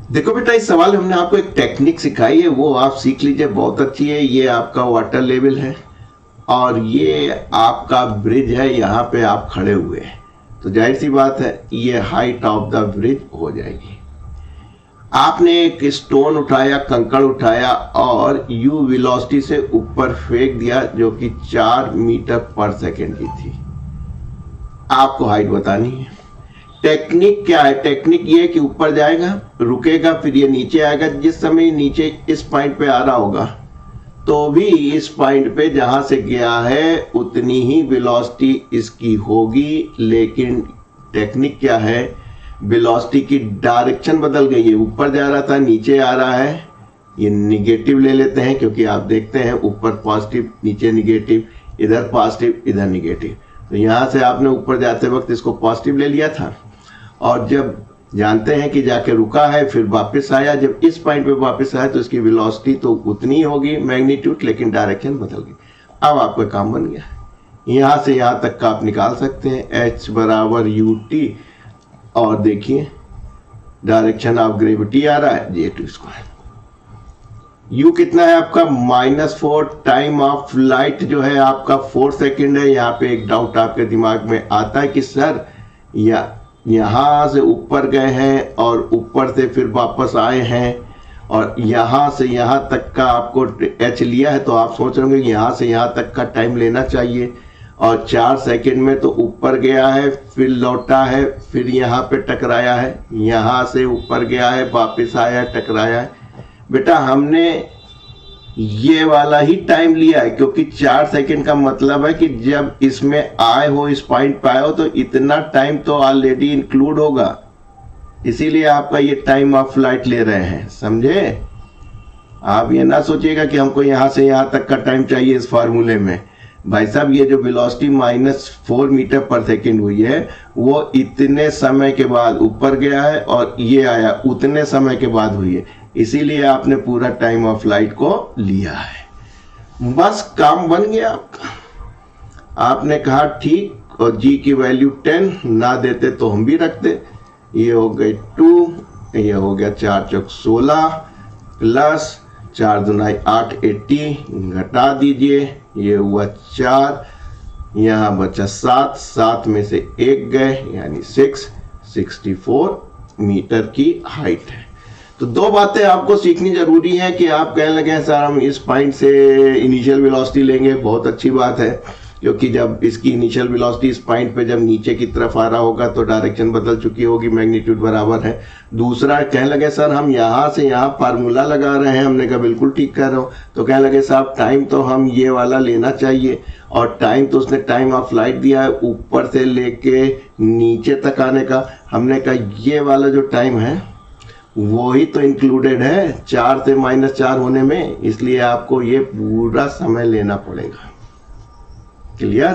देखो बेटा, इस सवाल में हमने आपको एक टेक्निक सिखाई है, वो आप सीख लीजिए, बहुत अच्छी है। ये आपका वाटर लेवल है और ये आपका ब्रिज है, यहाँ पे आप खड़े हुए हैं, तो जाहिर सी बात है ये हाइट ऑफ द ब्रिज हो जाएगी। आपने एक स्टोन उठाया, कंकड़ उठाया और यू वेलोसिटी से ऊपर फेंक दिया, जो कि 4 मीटर पर सेकेंड की थी। आपको हाइट बतानी है। टेक्निक क्या है? टेक्निक ये है कि ऊपर जाएगा, रुकेगा, फिर ये नीचे आएगा। जिस समय ये नीचे इस पॉइंट पे आ रहा होगा तो भी इस पॉइंट पे जहां से गया है उतनी ही वेलोसिटी इसकी होगी, लेकिन टेक्निक क्या है, वेलोसिटी की डायरेक्शन बदल गई है। ऊपर जा रहा था, नीचे आ रहा है। ये निगेटिव ले लेते हैं, क्योंकि आप देखते हैं ऊपर पॉजिटिव, नीचे निगेटिव, इधर पॉजिटिव, इधर निगेटिव। तो यहां से आपने ऊपर जाते वक्त इसको पॉजिटिव ले लिया था, और जब जानते हैं कि जाके रुका है, फिर वापस आया, जब इस पॉइंट पे वापस आया तो इसकी वेलोसिटी तो उतनी होगी मैग्नीट्यूड, लेकिन डायरेक्शन बदल गई। अब आपका काम बन गया। यहां से यहां तक का आप निकाल सकते हैं, h बराबर ut, और देखिए डायरेक्शन ऑफ ग्रेविटी आ रहा है J2²। u कितना है आपका? -4। टाइम ऑफ लाइट जो है आपका 4 सेकेंड है। यहाँ पे एक डाउट आपके दिमाग में आता है कि सर यहाँ से ऊपर गए हैं और ऊपर से फिर वापस आए हैं, और यहाँ से यहाँ तक का आपको h लिया है, तो आप सोच रहे होंगे यहाँ से यहाँ तक का टाइम लेना चाहिए, और 4 सेकेंड में तो ऊपर गया है, फिर लौटा है, फिर यहाँ पे टकराया है, यहाँ से ऊपर गया है, वापस आया, टकराया है। बेटा हमने ये वाला ही टाइम लिया है, क्योंकि 4 सेकेंड का मतलब है कि जब इसमें आए हो, इस पॉइंट पे आए हो, तो इतना टाइम तो ऑलरेडी इंक्लूड होगा, इसीलिए आपका ये टाइम ऑफ फ्लाइट ले रहे हैं, समझे? आप ये ना सोचिएगा कि हमको यहाँ से यहाँ तक का टाइम चाहिए इस फार्मूले में। भाई साहब, ये जो वेलोसिटी -4 मीटर पर सेकेंड हुई है, वो इतने समय के बाद ऊपर गया है, और ये आया उतने समय के बाद हुई है, इसीलिए आपने पूरा टाइम ऑफ फ्लाइट को लिया है। बस काम बन गया आपका। आपने कहा ठीक, और g की वैल्यू 10 ना देते तो हम भी रखते। ये हो गए 2, ये हो गया 4 चौक 16 प्लस 4 दूना 8, 80, घटा दीजिए, ये हुआ 4, यहाँ बचा 7, 7 में से 1 गए, यानी 64 मीटर की हाइट है। तो 2 बातें आपको सीखनी जरूरी है कि आप कहने लगे सर हम इस पॉइंट से इनिशियल वेलोसिटी लेंगे, बहुत अच्छी बात है, क्योंकि जब इसकी इनिशियल वेलोसिटी इस पॉइंट पे जब नीचे की तरफ आ रहा होगा तो डायरेक्शन बदल चुकी होगी, मैग्नीट्यूड बराबर है। दूसरा कहने लगे सर हम यहाँ से यहाँ फार्मूला लगा रहे हैं, हमने कहा बिल्कुल ठीक कर रहे हो, तो कहने लगे साहब टाइम तो हम ये वाला लेना चाहिए, और टाइम तो उसने टाइम ऑफ फ्लाइट दिया है ऊपर से लेके नीचे तक आने का। हमने कहा ये वाला जो टाइम है वो ही तो इंक्लूडेड है 4 से -4 होने में, इसलिए आपको ये पूरा समय लेना पड़ेगा। क्लियर?